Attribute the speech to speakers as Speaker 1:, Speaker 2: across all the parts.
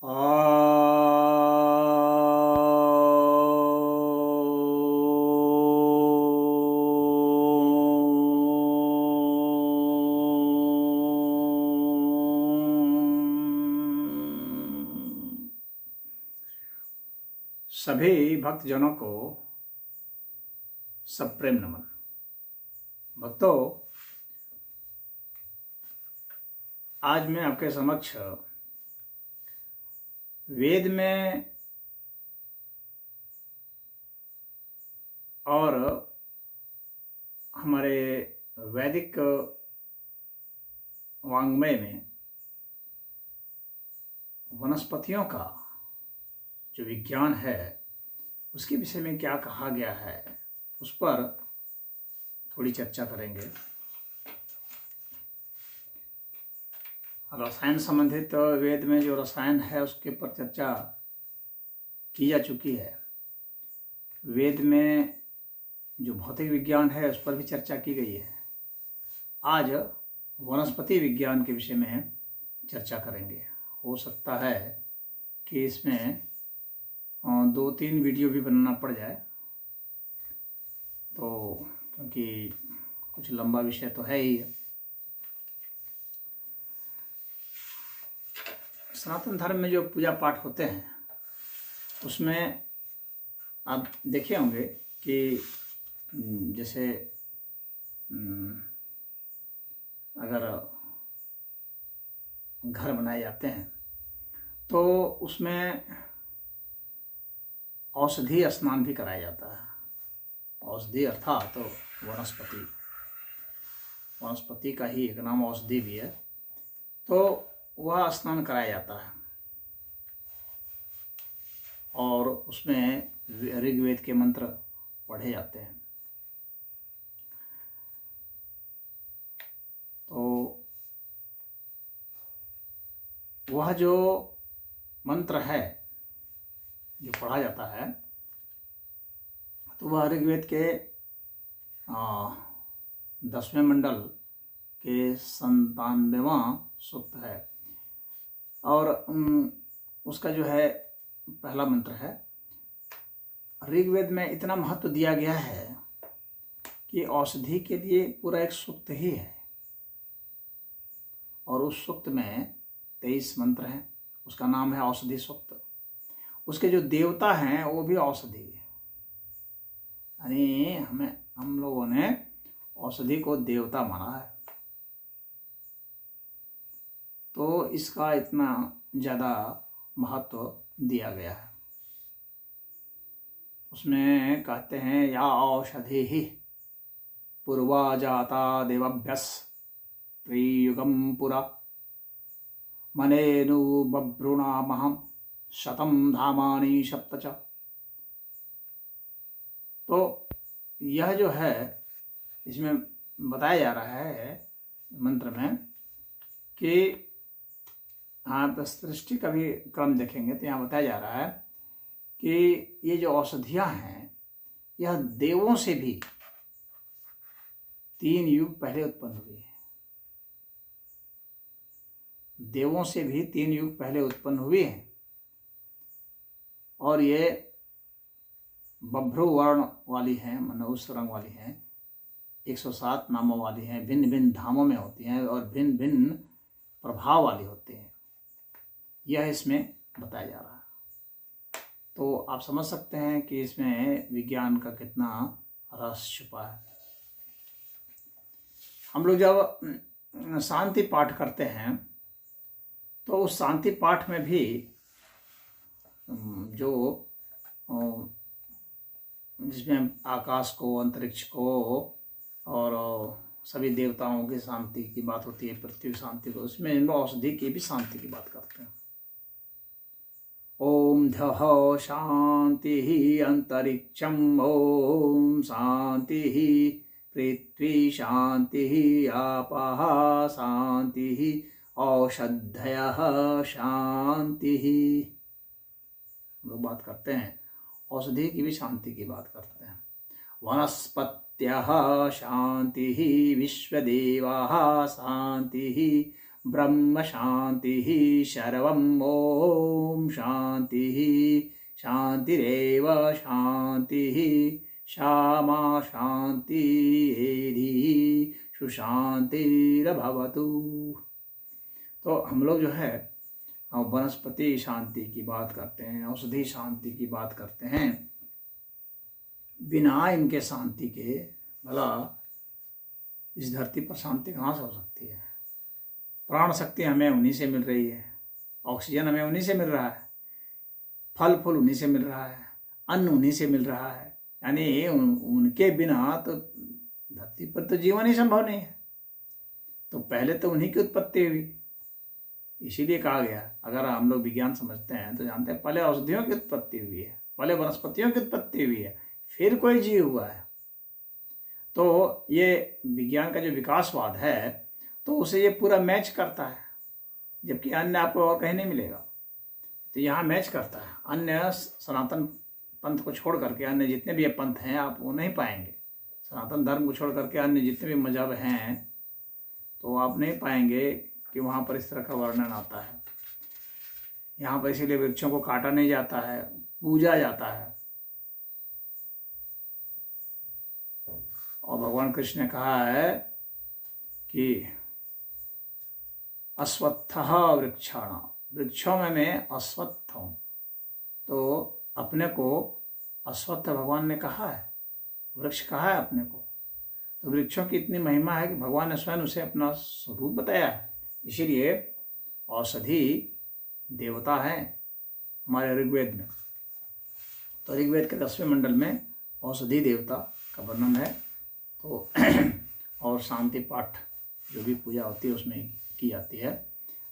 Speaker 1: सभी भक्तजनों को सप्रेम नमन। भक्तों, आज मैं आपके समक्ष वेद में और हमारे वैदिक वाङ्मय में वनस्पतियों का जो विज्ञान है उसके विषय में क्या कहा गया है उस पर थोड़ी चर्चा करेंगे। रसायन संबंधित वेद में जो रसायन है उसके ऊपर चर्चा की जा चुकी है। वेद में जो भौतिक विज्ञान है उस पर भी चर्चा की गई है। आज वनस्पति विज्ञान के विषय में चर्चा करेंगे। हो सकता है कि इसमें 2-3 वीडियो भी बनाना पड़ जाए, तो क्योंकि कुछ लंबा विषय तो है ही। सनातन धर्म में जो पूजा पाठ होते हैं उसमें आप देखे होंगे कि जैसे अगर घर बनाए जाते हैं तो उसमें औषधि स्नान भी कराया जाता है। औषधि अर्थात तो वनस्पति का ही एक नाम औषधि भी है, तो वह स्नान कराया जाता है और उसमें ऋग्वेद के मंत्र पढ़े जाते हैं। तो वह जो मंत्र है जो पढ़ा जाता है तो वह ऋग्वेद के 10वें मंडल के 97वां सूक्त है और उसका जो है पहला मंत्र है। ऋग्वेद में इतना महत्व दिया गया है कि औषधि के लिए पूरा एक सूक्त ही है और उस सूक्त में 23 मंत्र हैं। उसका नाम है औषधि सूक्त। उसके जो देवता हैं वो भी औषधि है, यानी हम लोगों ने औषधि को देवता माना है। तो इसका इतना ज़्यादा महत्व दिया गया है। उसमें कहते हैं या औषधि ही पूर्वा जाता देवभ्यस त्रियुगम पुरा मनेनु बभ्रूणामहं शतं धामानि सप्त च। तो यह जो है इसमें बताया जा रहा है मंत्र में कि आप सृष्टि का भी क्रम देखेंगे तो यहाँ बताया जा रहा है कि ये जो औषधियाँ हैं यह देवों से भी 3 युग पहले उत्पन्न हुई है। देवों से भी 3 युग पहले उत्पन्न हुई है और ये बभ्रू वर्ण वाली हैं, मन उस रंग वाली हैं, 107 नामों वाली हैं, भिन्न भिन्न धामों में होती हैं और भिन्न भिन्न प्रभाव वाली होती हैं। यह इसमें बताया जा रहा है। तो आप समझ सकते हैं कि इसमें विज्ञान का कितना रस छुपा है। हम लोग जब शांति पाठ करते हैं तो उस शांति पाठ में भी जो जिसमें आकाश को, अंतरिक्ष को और सभी देवताओं की शांति की बात होती है, पृथ्वी की शांति को, उसमें इन औषधि की भी शांति की बात करते हैं। ओम ध्यः शांति अंतरिक्षम ओम शांति पृथ्वी शांति आपः शांति औषधयः शांति। लोग बात करते हैं औषधि की भी शांति की बात करते हैं। वनस्पत्यः शांति विश्वदेवाः शांति ब्रह्म शांति सर्वं ओम शांति शांतिरेव शांति श्यामा शांति सुशांतिर्भवतु। तो हम लोग जो है वनस्पति शांति की बात करते हैं, औषधि शांति की बात करते हैं। बिना इनके शांति के भला इस धरती पर शांति कहाँ से हो सकती है। प्राण शक्ति हमें उन्हीं से मिल रही है, ऑक्सीजन हमें उन्हीं से मिल रहा है, फल फूल उन्हीं से मिल रहा है, अन्न उन्हीं से मिल रहा है। यानी उनके बिना तो धरती पर तो जीवन ही संभव नहीं है। तो पहले तो उन्हीं की उत्पत्ति हुई, इसीलिए कहा गया। अगर हम लोग विज्ञान समझते हैं तो जानते हैं पहले औषधियों की उत्पत्ति हुई है, पहले वनस्पतियों की उत्पत्ति हुई है, फिर कोई जीव हुआ है। तो ये विज्ञान का जो विकासवाद है तो उसे ये पूरा मैच करता है, जबकि अन्य आपको और कहीं नहीं मिलेगा। तो यहाँ मैच करता है। अन्य सनातन पंथ को छोड़ करके अन्य जितने भी पंथ हैं आप वो नहीं पाएंगे। सनातन धर्म को छोड़ करके अन्य जितने भी मजहब हैं तो आप नहीं पाएंगे कि वहाँ पर इस तरह का वर्णन आता है। यहाँ पर इसीलिए वृक्षों को काटा नहीं जाता है, पूजा जाता है। और भगवान कृष्ण ने कहा है कि अश्वत्थः वृक्षाणां, वृक्षों में मैं अश्वत्थ हूँ। तो अपने को अश्वत्थ भगवान ने कहा है, वृक्ष कहा है अपने को। तो वृक्षों की इतनी महिमा है कि भगवान ने स्वयं उसे अपना स्वरूप बताया है। इसीलिए औषधि देवता है हमारे ऋग्वेद में। तो ऋग्वेद के 10वें मंडल में औषधि देवता का वर्णन है। तो और शांति पाठ जो भी पूजा होती है उसमें की जाती है।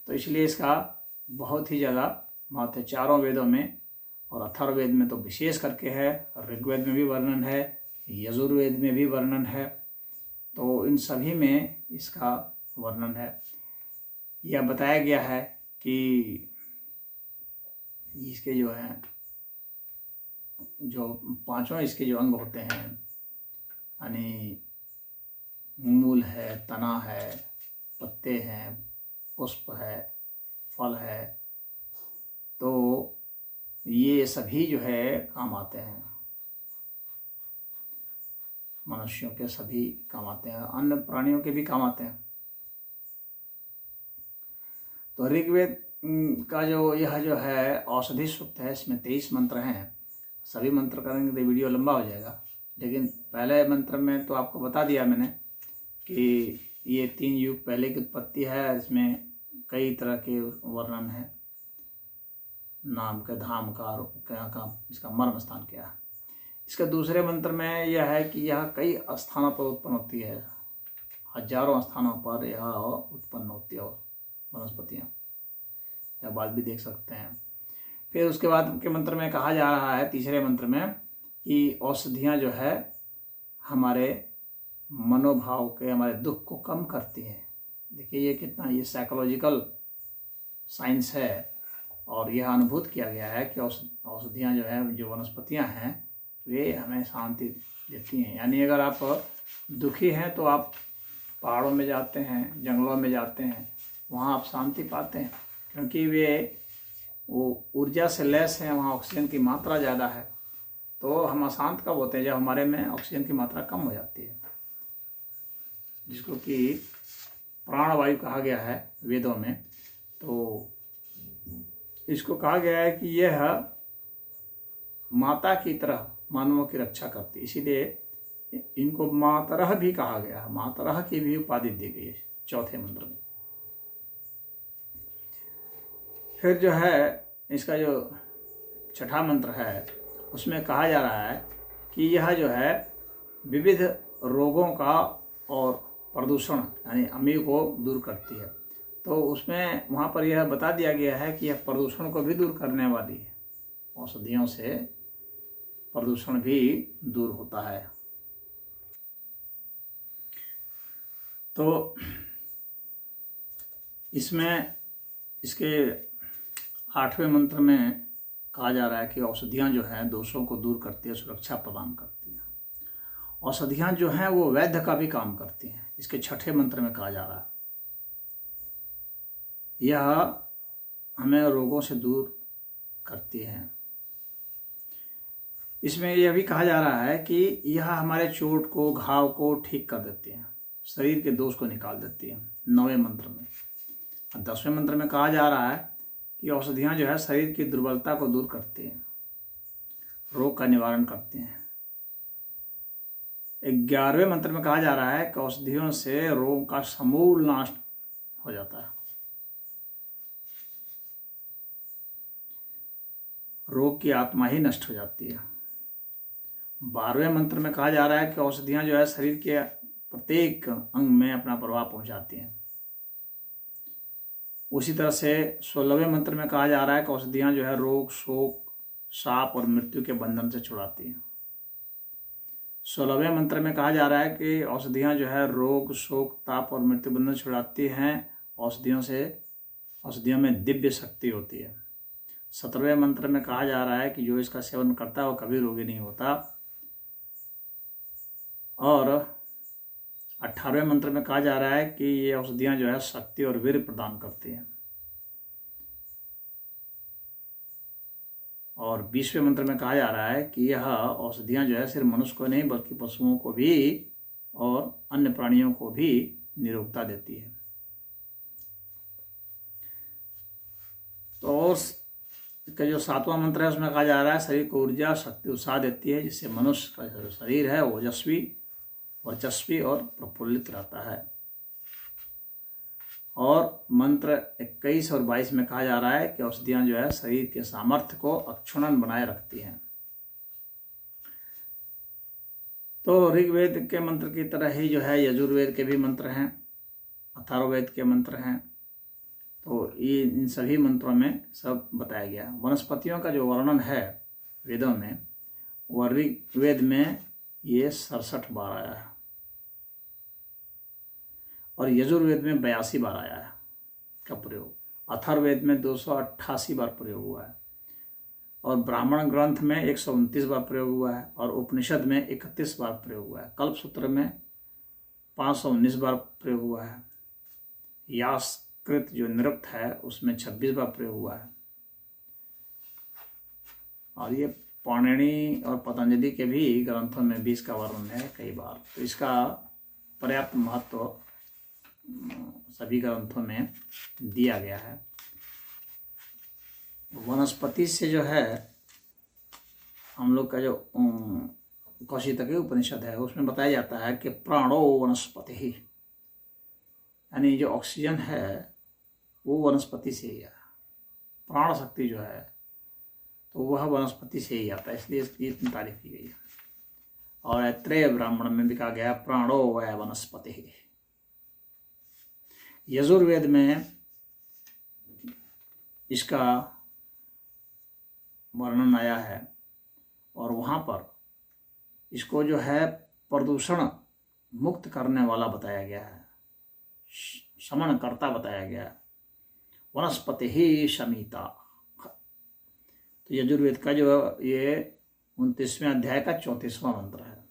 Speaker 1: तो इसलिए इसका बहुत ही ज़्यादा महत्व है चारों वेदों में, और अथर्ववेद में तो विशेष करके है, ऋग्वेद में भी वर्णन है, यजुर्वेद में भी वर्णन है। तो इन सभी में इसका वर्णन है। यह बताया गया है कि इसके जो हैं जो पांचों इसके जो अंग होते हैं, यानी मूल है, तना है, पत्ते हैं, पुष्प है, फल है, तो ये सभी जो है काम आते हैं। मनुष्यों के सभी काम आते हैं, अन्य प्राणियों के भी काम आते हैं। तो ऋग्वेद का यह जो है औषधि सूक्त है, इसमें 23 मंत्र हैं। सभी मंत्र करेंगे तो वीडियो लंबा हो जाएगा, लेकिन पहले मंत्र में तो आपको बता दिया मैंने कि ये 3 युग पहले की उत्पत्ति है। इसमें कई तरह के वर्णन है, नाम का, धाम का, इसका मर्म स्थान क्या है। इसके दूसरे मंत्र में यह है कि यह कई स्थानों पर उत्पन्न होती है, हजारों स्थानों पर यह उत्पन्न होती है वनस्पतियाँ, यह बात भी देख सकते हैं। फिर उसके बाद के मंत्र में कहा जा रहा है, तीसरे मंत्र में, कि औषधियाँ जो है हमारे मनोभाव के, हमारे दुख को कम करती हैं। देखिए ये कितना, ये साइकोलॉजिकल साइंस है, और यह अनुभूत किया गया है कि औषधियाँ जो है, जो वनस्पतियाँ हैं, वे हमें शांति देती हैं। यानी अगर आप दुखी हैं तो आप पहाड़ों में जाते हैं, जंगलों में जाते हैं, वहाँ आप शांति पाते हैं, क्योंकि वो ऊर्जा से लैस हैं, वहाँ ऑक्सीजन की मात्रा ज़्यादा है। तो हम अशांत कब होते हैं? जब हमारे में ऑक्सीजन की मात्रा कम हो जाती है, जिसको कि प्राणवायु कहा गया है वेदों में। तो इसको कहा गया है कि यह माता की तरह मानवों की रक्षा करती है, इसीलिए इनको मातरह भी कहा गया है, मातरह की भी उपाधि दी गई है चौथे मंत्र में। फिर जो है इसका जो छठा मंत्र है उसमें कहा जा रहा है कि यह जो है विविध रोगों का और प्रदूषण यानी अमी को दूर करती है। तो उसमें वहाँ पर यह बता दिया गया है कि यह प्रदूषण को भी दूर करने वाली है। औषधियों से प्रदूषण भी दूर होता है। तो इसमें इसके 8वें मंत्र में कहा जा रहा है कि औषधियाँ जो हैं दोषों को दूर करती है, सुरक्षा प्रदान करती हैं। औषधियाँ जो हैं वो वैद्य का भी काम करती हैं, इसके 6ठे मंत्र में कहा जा रहा है। यह हमें रोगों से दूर करती है। इसमें यह भी कहा जा रहा है कि यह हमारे चोट को, घाव को ठीक कर देती है, शरीर के दोष को निकाल देती है 9वें मंत्र में। और 10वें मंत्र में कहा जा रहा है कि औषधियाँ जो है शरीर की दुर्बलता को दूर करती हैं, रोग का निवारण करती हैं। 11वें मंत्र में कहा जा रहा है कि औषधियों से रोग का समूल नाश हो जाता है, रोग की आत्मा ही नष्ट हो जाती है। 12वें मंत्र में कहा जा रहा है कि औषधियाँ जो है शरीर के प्रत्येक अंग में अपना प्रभाव पहुंचाती हैं। उसी तरह से 16वें मंत्र में कहा जा रहा है कि औषधियाँ जो है रोग, शोक, शाप और मृत्यु के बंधन से छुड़ाती हैं। 16वें मंत्र में कहा जा रहा है कि औषधियाँ जो है रोग, शोक, ताप और मृत्यु बंधन से छुड़ाती हैं। औषधियों में दिव्य शक्ति होती है। 17वें मंत्र में कहा जा रहा है कि जो इसका सेवन करता है वो कभी रोगी नहीं होता। और 18वें मंत्र में कहा जा रहा है कि ये औषधियाँ जो है शक्ति और वीर्य प्रदान करती हैं। और 20वें मंत्र में कहा जा रहा है कि यह औषधियाँ जो है सिर्फ मनुष्य को नहीं बल्कि पशुओं को भी और अन्य प्राणियों को भी निरोगता देती है। तो और का जो 7वां मंत्र है उसमें कहा जा रहा है शरीर को ऊर्जा, शक्ति, उत्साह देती है, जिससे मनुष्य का जो शरीर है ओजस्वी, वर्चस्वी और प्रफुल्लित रहता है। और मंत्र 21 और 22 में कहा जा रहा है कि औषधियाँ जो है शरीर के सामर्थ्य को अक्षुण्ण बनाए रखती हैं। तो ऋग्वेद के मंत्र की तरह ही जो है यजुर्वेद के भी मंत्र हैं, अथर्ववेद के मंत्र हैं। तो ये इन सभी मंत्रों में सब बताया गया। वनस्पतियों का जो वर्णन है वेदों में, वह ऋग्वेद में ये 67 बार आया है और यजुर्वेद में 82 बार आया है का प्रयोग। अथर्ववेद में 288 बार प्रयोग हुआ है और ब्राह्मण ग्रंथ में 129 बार प्रयोग हुआ है और उपनिषद में 31 बार प्रयोग हुआ है। कल्पसूत्र में 519 बार प्रयोग हुआ है। यास्कृत जो निरुक्त है उसमें 26 बार प्रयोग हुआ है। और ये पाणिनि और पतंजलि के भी ग्रंथों में भी इसका वर्णन है कई बार। तो इसका पर्याप्त महत्व सभी ग्रंथों में दिया गया है। वनस्पति से जो है हम लोग का जो कौशितकी उपनिषद है उसमें बताया जाता है कि प्राणो वनस्पति ही, यानी जो ऑक्सीजन है वो वनस्पति से ही है। प्राण शक्ति जो है तो वह वनस्पति से ही आता है, इसलिए इसकी इतनी तारीफ की गई है। और ऐत्रेय ब्राह्मण में भी कहा गया प्राणो वै वनस्पति ही। यजुर्वेद में इसका वर्णन आया है और वहाँ पर इसको जो है प्रदूषण मुक्त करने वाला बताया गया है, शमन करता बताया गया है। वनस्पति ही शमिता। तो यजुर्वेद का जो ये 29वें अध्याय का 34वां मंत्र है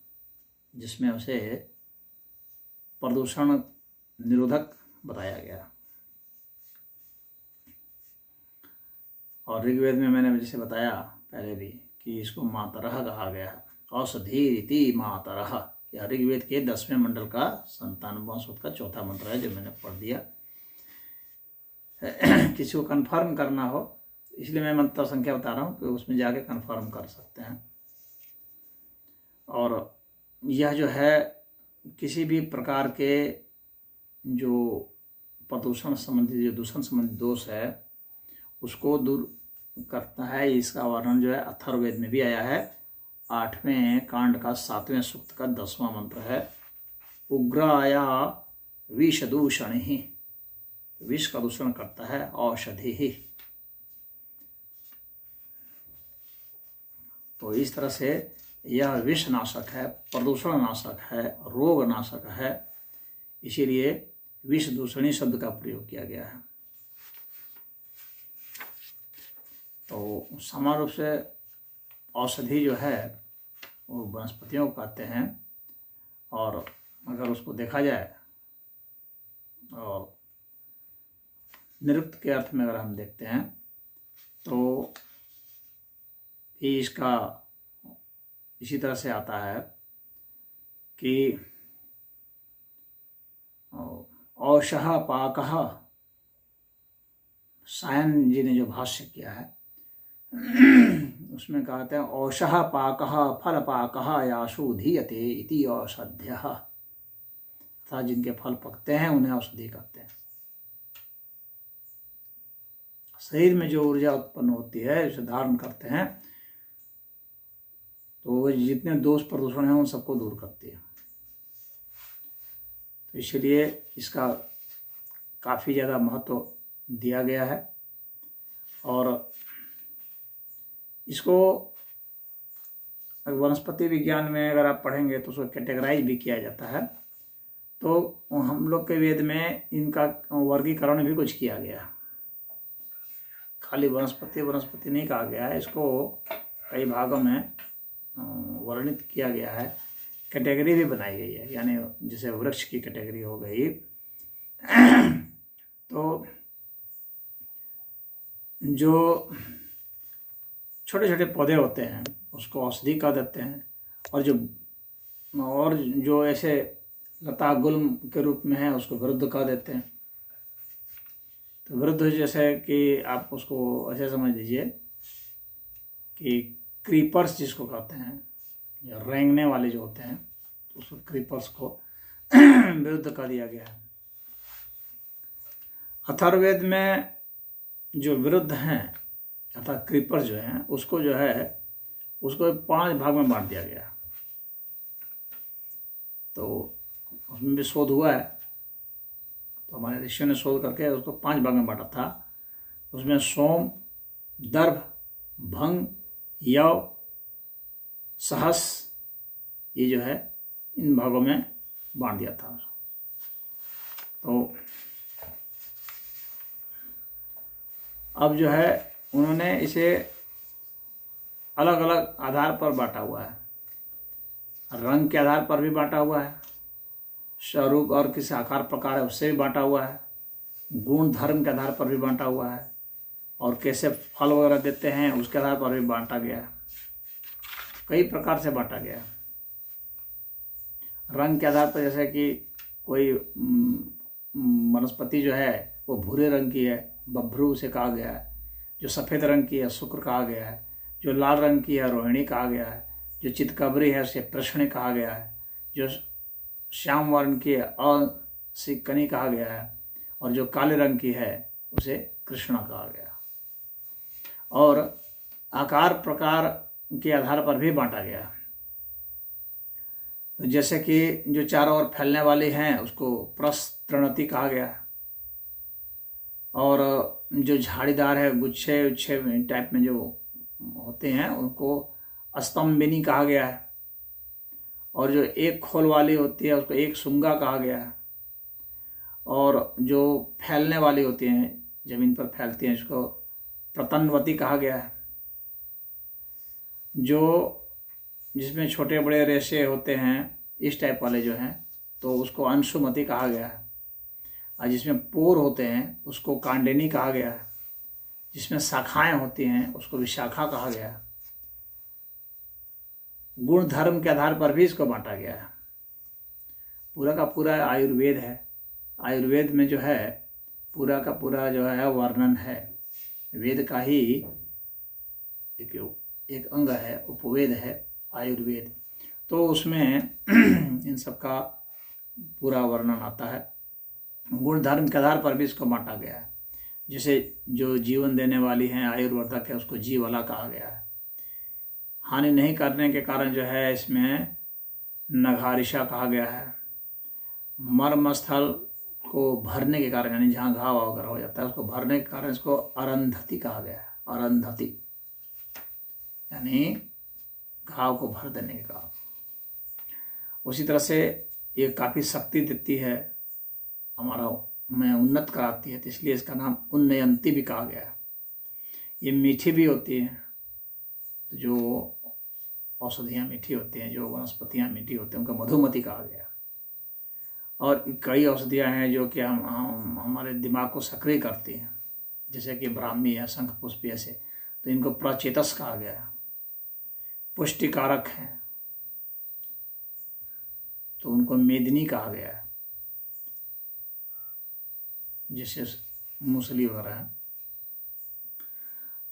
Speaker 1: जिसमें उसे प्रदूषण निरोधक बताया गया। और ऋग्वेद में मैंने जैसे बताया पहले भी कि इसको मातरः कहा गया है। औषधि रीति मातरः, यह ऋग्वेद के 10वें मंडल का 97वां सूक्त का 4था मंत्र है जो मैंने पढ़ दिया। किसी को कंफर्म करना हो इसलिए मैं मंत्र संख्या बता रहा हूँ कि उसमें जाके कंफर्म कर सकते हैं। और यह जो है किसी भी प्रकार के जो प्रदूषण संबंधी, जो दूषण संबंधी दोष है उसको दूर करता है। इसका वर्णन जो है अथर्ववेद में भी आया है। 8वें कांड का 7वें सूक्त का 10वां मंत्र है। उग्राया विषदूषण ही, विष का दूषण करता है औषधि ही। तो इस तरह से यह विष नाशक है, प्रदूषण नाशक है, रोग नाशक है, इसीलिए विष दूषणी शब्द का प्रयोग किया गया है। तो सामान्य रूप से औषधि जो है वो वनस्पतियों को कहते हैं। और अगर उसको देखा जाए और निरुक्त के अर्थ में अगर हम देखते हैं तो ये इसका इसी तरह से आता है कि औषः पाकः, सायन जी ने जो भाष्य किया है उसमें कहते हैं औषः पाकः फल पाकः यासु धीयते इति औषध्यः, अर्थात जिनके फल पकते हैं उन्हें औषधि कहते हैं। शरीर में जो ऊर्जा उत्पन्न होती है, उसे धारण करते हैं, तो वो जितने दोष प्रदूषण हैं उन सबको दूर करती है। तो इसलिए इसका काफ़ी ज़्यादा महत्व दिया गया है। और इसको वनस्पति विज्ञान में अगर आप पढ़ेंगे तो उसको कैटेगराइज भी किया जाता है। तो हम लोग के वेद में इनका वर्गीकरण भी कुछ किया गया, खाली वनस्पति नहीं कहा गया है, इसको कई भागों में वर्णित किया गया है, कैटेगरी भी बनाई गई है। यानी जैसे वृक्ष की कैटेगरी हो गई तो जो छोटे छोटे पौधे होते हैं उसको औषधि कह देते हैं, और जो ऐसे लता गुल्म के रूप में है उसको विरुद्ध कह देते हैं। तो विरुद्ध जैसे कि आप उसको ऐसे समझ लीजिए कि क्रीपर्स जिसको कहते हैं, या रेंगने वाले जो होते हैं, तो उसको क्रीपर्स को विरुद्ध कर दिया गया है। अथर्ववेद में जो विरुद्ध हैं अर्थात क्रीपर्स जो हैं उसको 5 भाग में बांट दिया गया। तो उसमें भी शोध हुआ है, तो हमारे ऋषियों ने शोध करके उसको 5 भाग में बांटा था। उसमें सोम, दर्भ, भंग, यव, सहस, ये जो है इन भागों में बांट दिया था। तो अब जो है उन्होंने इसे अलग अलग आधार पर बांटा हुआ है। रंग के आधार पर भी बांटा हुआ है, स्वरूप और किस आकार प्रकार है उससे भी बांटा हुआ है, गुण धर्म के आधार पर भी बांटा हुआ है, और कैसे फल वगैरह देते हैं उसके आधार पर भी बांटा गया है। कई प्रकार से बांटा गया। रंग के आधार पर जैसे कि कोई वनस्पति जो है वो भूरे रंग की है, बभ्रू उसे कहा गया है। जो सफ़ेद रंग की है शुक्र कहा गया है। जो लाल रंग की है रोहिणी कहा गया है। जो चितकबरी है उसे प्रश्न कहा गया है। जो श्याम वर्ण की है असिकनी कहा गया है। और जो काले रंग की है उसे कृष्णा कहा गया। और आकार प्रकार के आधार पर भी बांटा गया। तो जैसे कि जो चारों ओर फैलने वाली हैं उसको प्रस्तृणति कहा गया है, और जो झाड़ीदार है गुच्छे उच्छे टाइप में जो होते हैं उनको स्तंभिनी कहा गया है, और जो एक खोल वाली होती है उसको एक शुंगा कहा गया है, और जो फैलने वाली होती हैं जमीन पर फैलती हैं इसको प्रतनवती कहा गया है। जो जिसमें छोटे बड़े रेशे होते हैं इस टाइप वाले जो हैं तो उसको अंशुमति कहा गया है, और जिसमें पोर होते हैं उसको कांडिनी कहा गया है। जिसमें शाखाएं होती हैं उसको विशाखा कहा गया है। गुण धर्म के आधार पर भी इसको बांटा गया है। पूरा का पूरा आयुर्वेद है। आयुर्वेद में जो है पूरा का पूरा जो है वर्णन है। वेद का ही एक अंग है, उपवेद है आयुर्वेद। तो उसमें इन सब का पूरा वर्णन आता है। गुण धर्म के आधार पर भी इसको बांटा गया है। जैसे जो जीवन देने वाली हैं आयुर्वर्धक है उसको जीवला कहा गया है। हानि नहीं करने के कारण जो है इसमें नघारिषा कहा गया है। मर्मस्थल को भरने के कारण यानी जहाँ घाव वगैरह हो जाता है उसको भरने के कारण इसको अरंधति कहा गया है। अरंधति यानी घाव को भर देने का। उसी तरह से ये काफ़ी शक्ति देती है, हमारा में उन्नत कराती है, तो इसलिए इसका नाम उन्नयंती भी कहा गया है। ये मीठी भी होती है, तो जो औषधियाँ मीठी होती हैं, जो वनस्पतियाँ मीठी होती हैं उनका मधुमती कहा गया। और कई औषधियाँ हैं जो कि हम हमारे दिमाग को सक्रिय करती हैं, जैसे कि ब्राह्मी है, शंखपुष्पी ऐसे, तो इनको प्रचेतस कहा गया है। पुष्टिकारक हैं तो उनको मेदिनी कहा गया है, जैसे मूसली वगैरह है।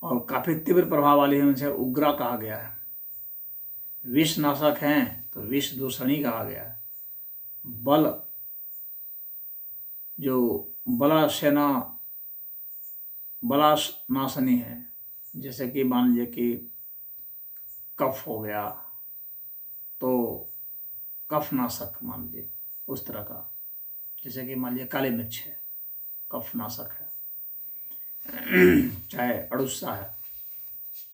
Speaker 1: और काफ़ी तीव्र प्रभाव वाली है, उनसे उग्रा कहा गया है। विषनाशक हैं तो विष दूषणी कहा गया है। बल जो बलानाशनी है, जैसे कि मान लीजिए कि कफ हो गया तो कफनाशक मान लीजिए उस तरह का, जैसे कि मान लीजिए काली मिर्च है, कफनाशक है। चाहे अड़ुस्सा है,